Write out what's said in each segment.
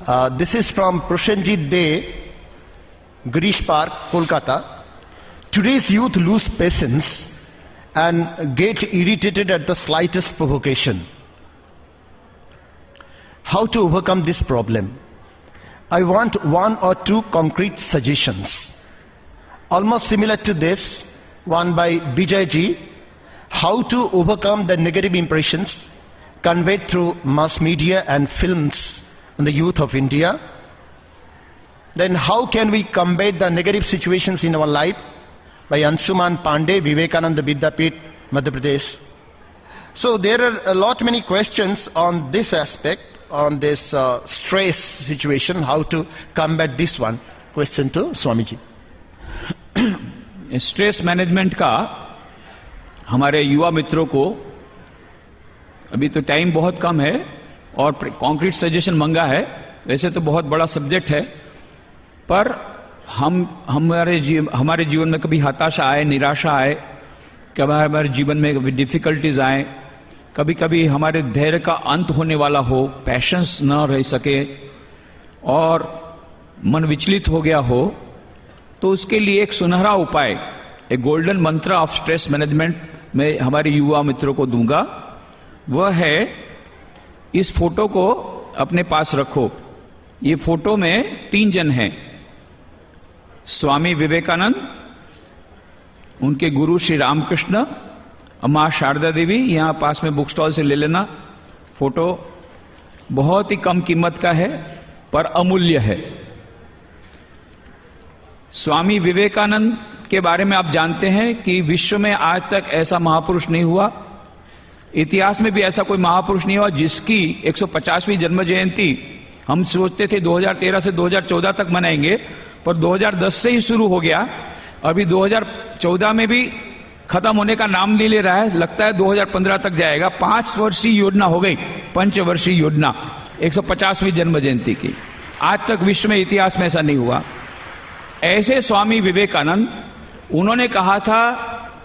This is from Prashanjit Day, Girish Park, Kolkata. Today's youth lose patience and get irritated at the slightest provocation. How to overcome this problem? I want one or two concrete suggestions. Almost similar to this, one by Bijay Ji, how to overcome the negative impressions conveyed through mass media and films on the youth of India. Then how can we combat the negative situations in our life, by Anshuman Pandey, Vivekananda Vidyapeeth, Madhya Pradesh. So there are a lot many questions on this aspect, on this stress situation, how to combat this one. Question to Swami Ji. Stress management का हमारे युवा मित्रों को अभी तो time बहुत कम है और कॉन्क्रीट सजेशन मांगा है। वैसे तो बहुत बड़ा सब्जेक्ट है, पर हमारे जीवन में कभी हताशा आए, निराशा आए, कभी हमारे जीवन में डिफिकल्टीज आए, कभी कभी हमारे धैर्य का अंत होने वाला हो, पैशंस न रह सके और मन विचलित हो गया हो, तो उसके लिए एक सुनहरा उपाय, एक गोल्डन मंत्र ऑफ स्ट्रेस मैनेजमेंट मैं हमारे युवा मित्रों को दूंगा। वह है, इस फोटो को अपने पास रखो। ये फोटो में 3 जन हैं, स्वामी विवेकानंद, उनके गुरु श्री रामकृष्ण, मां शारदा देवी। यहाँ पास में बुक स्टॉल से ले लेना। फोटो बहुत ही कम कीमत का है पर अमूल्य है। स्वामी विवेकानंद के बारे में आप जानते हैं कि विश्व में आज तक ऐसा महापुरुष नहीं हुआ, इतिहास में भी ऐसा कोई महापुरुष नहीं हुआ जिसकी 150वीं जन्म जयंती हम सोचते थे 2013 से 2014 तक मनाएंगे, पर 2010 से ही शुरू हो गया। अभी 2014 में भी खत्म होने का नाम नहीं ले रहा है, लगता है 2015 तक जाएगा। 5 वर्षीय योजना हो गई, पंचवर्षीय योजना 150वीं जन्म जयंती की। आज तक विश्व में इतिहास में ऐसा नहीं हुआ। ऐसे स्वामी विवेकानंद, उन्होंने कहा था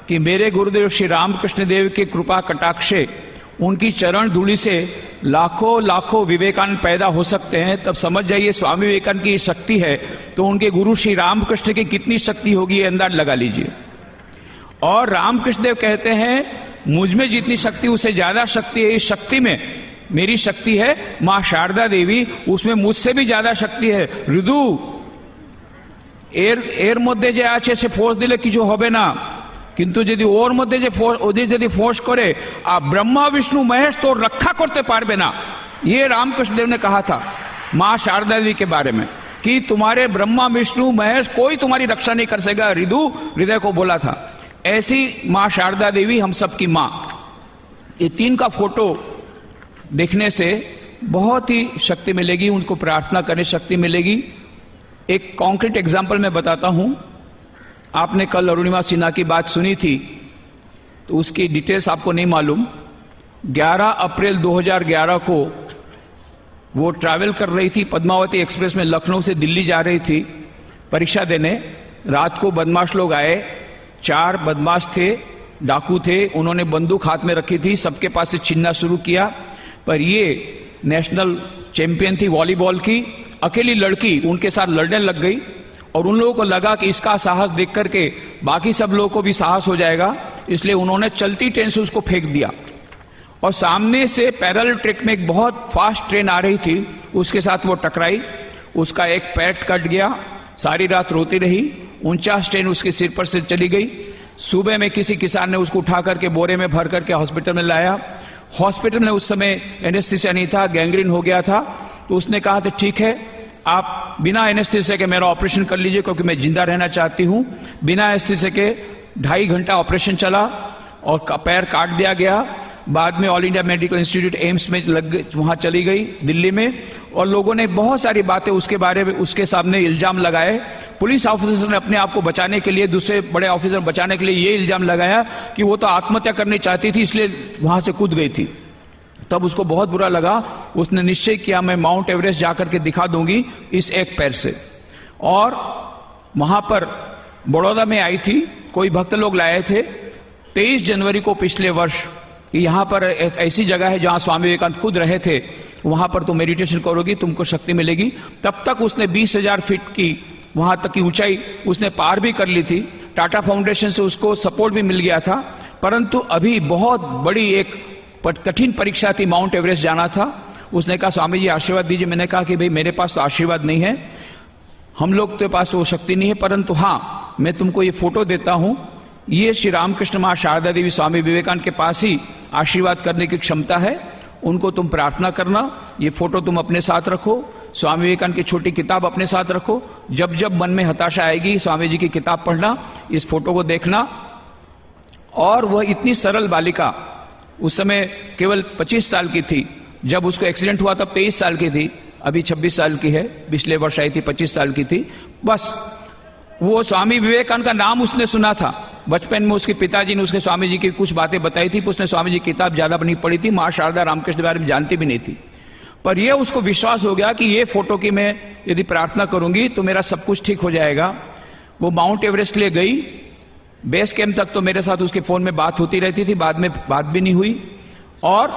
कि मेरे गुरुदेव श्री रामकृष्ण देव की कृपा कटाक्षे, उनकी चरण धूलि से लाखों लाखों विवेकानंद पैदा हो सकते हैं। तब समझ जाइए स्वामी विवेकानंद की शक्ति है तो उनके गुरु श्री रामकृष्ण की कितनी शक्ति होगी, अंदाज लगा लीजिए। और रामकृष्ण देव कहते हैं, मुझ में जितनी शक्ति उससे ज्यादा शक्ति है। इस शक्ति में मेरी शक्ति है मां शारदा देवी, उसमें मुझसे भी ज्यादा शक्ति है। ऋदु এর মধ্যে যে আছে সে ফোর্স দিলে কিছু হবে না, কিন্তু যদি ওর মধ্যে যে যদি ফোর্স করে ब्रह्मा विष्णु महेश तो रक्षा करते पारबे ना। ये रामकृष्ण देव ने कहा था मां शारदा देवी के बारे में कि तुम्हारे ब्रह्मा विष्णु महेश कोई तुम्हारी रक्षा नहीं कर सकेगा। ऋदु हृदय को बोला था। ऐसी मां शारदा देवी हम सबकी मां। ये 3 का फोटो देखने से बहुत ही शक्ति मिलेगी, उनको प्रार्थना करने शक्ति मिलेगी। एक कॉन्क्रीट एग्जाम्पल मैं बताता हूं। आपने कल अरुणिमा सिन्हा की बात सुनी थी, तो उसकी डिटेल्स आपको नहीं मालूम। 11 अप्रैल 2011 को वो ट्रैवल कर रही थी पद्मावती एक्सप्रेस में, लखनऊ से दिल्ली जा रही थी परीक्षा देने। रात को बदमाश लोग आए, 4 बदमाश थे, डाकू थे। उन्होंने बंदूक हाथ में रखी थी, सबके पास से छीनना शुरू किया। पर ये नेशनल चैंपियन थी वॉलीबॉल की, अकेली लड़की उनके साथ लड़ने लग गई और उन लोगों को लगा कि इसका साहस देख करके बाकी सब लोगों को भी साहस हो जाएगा, इसलिए उन्होंने चलती ट्रेन से उसको फेंक दिया। और सामने से पैरेलल ट्रैक में एक बहुत फास्ट ट्रेन आ रही थी, उसके साथ वो टकराई, उसका एक पैर कट गया। सारी रात रोती रही। 49 ट्रेन उसके सिर पर से चली गई। सुबह में किसी किसान ने उसको उठा करके बोरे में भर करके हॉस्पिटल में लाया। हॉस्पिटल में उस समय एनेस्थीसिया नहीं था, गैंग्रीन हो गया था। तो उसने कहा था ठीक है, आप बिना एनेस्थीसिया के मेरा ऑपरेशन कर लीजिए क्योंकि मैं जिंदा रहना चाहती हूं। बिना एनेस्थीसिया के 2.5 घंटा ऑपरेशन चला और पैर काट दिया गया। बाद में all India medical institute AIIMS में वहां चली गई दिल्ली में, और लोगों ने बहुत सारी बातें उसके बारे में उसके सामने इल्जाम लगाए। पुलिस ऑफिसर ने अपने आप को बचाने के लिए, दूसरे बड़े ऑफिसर बचाने के लिए ये इल्जाम लगाया कि वो तो आत्महत्या करनी चाहती थी, इसलिए वहां से कूद गई थी। तब उसको बहुत बुरा लगा। उसने निश्चय किया मैं माउंट एवरेस्ट जाकर के दिखा दूंगी इस एक पैर से। और वहां पर बड़ौदा में आई थी, कोई भक्त लोग लाए थे 23 जनवरी को पिछले वर्ष। यहाँ पर एक ऐसी जगह है जहां स्वामी विवेकानंद खुद रहे थे। वहाँ पर तुम मेडिटेशन करोगी, तुमको शक्ति मिलेगी। तब तक उसने 20,000 फीट की वहाँ तक की ऊंचाई उसने पार भी कर ली थी। टाटा फाउंडेशन से उसको सपोर्ट भी मिल गया था, परंतु अभी बहुत बड़ी एक कठिन परीक्षा थी, माउंट एवरेस्ट जाना था। उसने कहा स्वामी जी आशीर्वाद दीजिए। मैंने कहा कि भाई मेरे पास तो आशीर्वाद नहीं है, हम लोग के पास वो शक्ति नहीं है, परंतु हाँ मैं तुमको ये फोटो देता हूँ। ये श्री रामकृष्ण माँ शारदा देवी स्वामी विवेकानंद के पास ही आशीर्वाद करने की क्षमता है, उनको तुम प्रार्थना करना। ये फोटो तुम अपने साथ रखो, स्वामी विवेकानंद की छोटी किताब अपने साथ रखो। जब जब मन में हताशा आएगी स्वामी जी की किताब पढ़ना, इस फोटो को देखना। और वह इतनी सरल बालिका, उस समय केवल 25 साल की थी, जब उसको एक्सीडेंट हुआ तब 23 साल की थी, अभी 26 साल की है, पिछले वर्ष आई थी 25 साल की थी। बस वो स्वामी विवेकानंद का नाम उसने सुना था, बचपन में उसके पिताजी ने उसके स्वामी जी की कुछ बातें बताई थी, उसने स्वामी जी की किताब ज्यादा नहीं पढ़ी थी, माँ शारदा रामकृष्ण के बारे में जानती भी नहीं थी। पर यह उसको विश्वास हो गया कि ये फोटो की मैं यदि प्रार्थना करूंगी तो मेरा सब कुछ ठीक हो जाएगा। वो माउंट एवरेस्ट के लिए गई। बेस कैंप तक तो मेरे साथ उसके फोन में बात होती रहती थी, बाद में बात भी नहीं हुई। और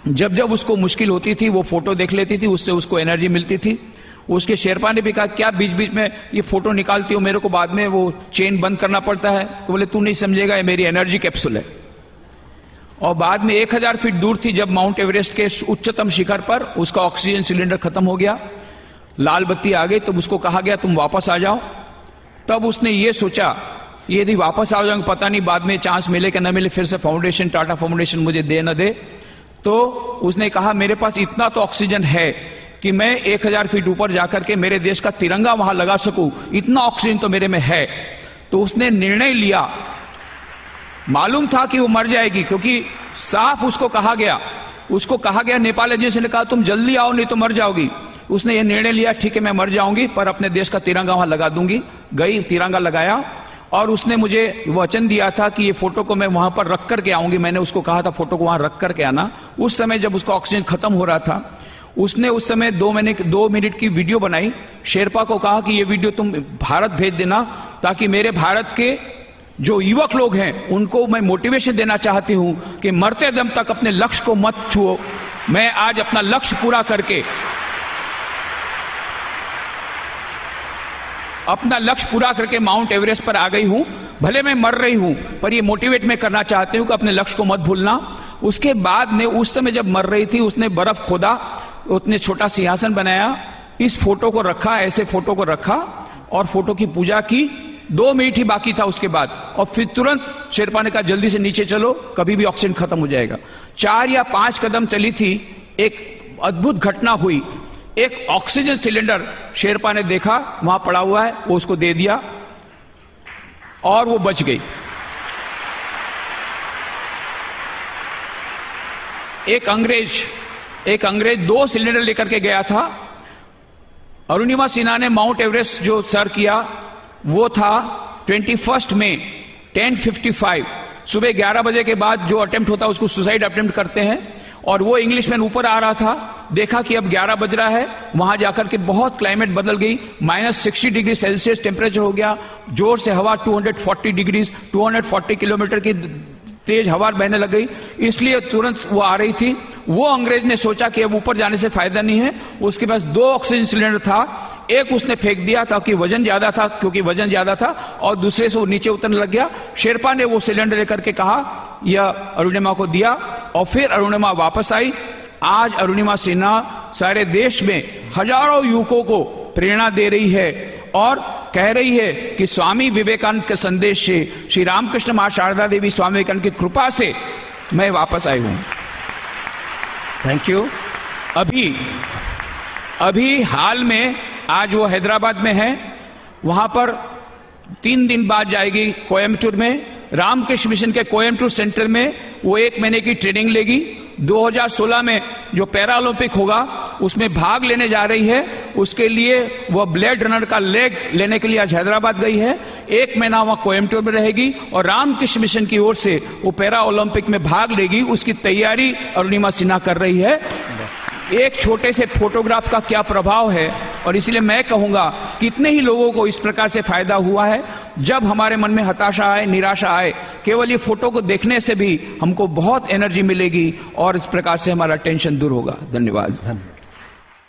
जब जब उसको मुश्किल होती थी वो फोटो देख लेती थी, उससे उसको एनर्जी मिलती थी। उसके शेरपा ने भी कहा क्या बीच बीच में ये फोटो निकालती हो, मेरे को बाद में वो चेन बंद करना पड़ता है। तो बोले तू नहीं समझेगा, ये मेरी एनर्जी कैप्सूल है। और बाद में 1000 फीट दूर थी, जब माउंट एवरेस्ट के उच्चतम शिखर पर उसका ऑक्सीजन सिलेंडर खत्म हो गया, लाल बत्ती आ गई, तब उसको कहा गया तुम वापस आ जाओ। तब उसने ये सोचा यदि वापस आ जाऊंगा पता नहीं बाद में चांस मिले कि न मिले, फिर से फाउंडेशन टाटा फाउंडेशन मुझे दे न दे। तो उसने कहा मेरे पास इतना तो ऑक्सीजन है कि मैं 1000 फीट ऊपर जाकर के मेरे देश का तिरंगा वहां लगा सकूं, इतना ऑक्सीजन तो मेरे में है। तो उसने निर्णय लिया, मालूम था कि वो मर जाएगी, क्योंकि साफ उसको कहा गया नेपाल एजेंसी ने कहा तुम जल्दी आओ नहीं तो मर जाओगी। उसने ये निर्णय लिया ठीक है मैं मर जाऊंगी पर अपने देश का तिरंगा वहां लगा दूंगी। गई, तिरंगा लगाया, और उसने मुझे वचन दिया था कि ये फोटो को मैं वहां पर रख करके आऊंगी। मैंने उसको कहा था फोटो को वहां रख करके आना। उस समय जब उसका ऑक्सीजन खत्म हो रहा था, उसने उस समय 2 मिनट की वीडियो बनाई। शेरपा को कहा कि ये वीडियो तुम भारत भेज देना, ताकि मेरे भारत के जो युवक लोग हैं उनको मैं मोटिवेशन देना चाहती हूं कि मरते दम तक अपने लक्ष्य को मत छुओ। मैं आज अपना लक्ष्य पूरा करके माउंट एवरेस्ट पर आ गई हूं। भले मैं मर रही हूं पर ये मोटिवेट मैं करना चाहती हूं कि अपने लक्ष्य को मत भूलना। उसके बाद में उस समय जब मर रही थी उसने बर्फ खोदा, उसने छोटा सिंहासन बनाया, इस फोटो को रखा, ऐसे फोटो को रखा और फोटो की पूजा की। 2 मिनट ही बाकी था उसके बाद, और फिर तुरंत शेरपा ने कहा जल्दी से नीचे चलो, कभी भी ऑक्सीजन खत्म हो जाएगा। 4 या 5 कदम चली थी, एक अद्भुत घटना हुई। एक ऑक्सीजन सिलेंडर शेरपा ने देखा वहां पड़ा हुआ है, वो उसको दे दिया और वो बच गई। एक अंग्रेज 2 सिलेंडर लेकर के गया था। अरुणिमा सिन्हा ने माउंट एवरेस्ट जो सर किया वो था 21 मई 10:55, सुबह 11 बजे के बाद जो अटेम्प्ट होता है उसको सुसाइड अटेम्प्ट करते हैं। और वो इंग्लिशमैन ऊपर आ रहा था, देखा कि अब 11 बज रहा है, वहां जाकर के बहुत क्लाइमेट बदल गई, -60 डिग्री सेल्सियस टेम्परेचर हो गया, जोर से हवा 240 किलोमीटर की तेज हवा बहने लग गई। इसलिए तुरंत वो आ रही थी। वो अंग्रेज ने सोचा कि अब ऊपर जाने से फायदा नहीं है, उसके पास 2 ऑक्सीजन सिलेंडर था, एक उसने फेंक दिया ताकि वजन ज्यादा था, क्योंकि वजन ज्यादा था, और दूसरे से वो नीचे उतरने लग गया। शेरपा ने वो सिलेंडर लेकर के कहा, यह अरुणिमा को दिया, और फिर अरुणिमा वापस आई। आज अरुणिमा सिन्हा सारे देश में हजारों युवकों को प्रेरणा दे रही है और कह रही है कि स्वामी विवेकानंद के संदेश से, श्री रामकृष्ण मां शारदा देवी स्वामी विवेकानंद की कृपा से मैं वापस आई हूं। Thank you. अभी हाल में आज वो हैदराबाद में है, वहां पर 3 दिन बाद जाएगी कोयम्बटूर में, रामकृष्ण मिशन के कोयम्बटूर सेंटर में वो 1 महीने की ट्रेनिंग लेगी। 2016 में जो पैरा ओलंपिक होगा उसमें भाग लेने जा रही है। उसके लिए वह ब्लेड रनर का लेग लेने के लिए आज हैदराबाद गई है। 1 महीना वहां कोयम्बटूर में रहेगी और रामकृष्ण मिशन की ओर से वो पैरा ओलंपिक में भाग लेगी। उसकी तैयारी अरुणिमा सिन्हा कर रही है। एक छोटे से फोटोग्राफ का क्या प्रभाव है, और इसलिए मैं कहूंगा कितने ही लोगों को इस प्रकार से फायदा हुआ है। जब हमारे मन में हताशा आए, निराशा आए, केवल ये फोटो को देखने से भी हमको बहुत एनर्जी मिलेगी और इस प्रकार से हमारा टेंशन दूर होगा। धन्यवाद।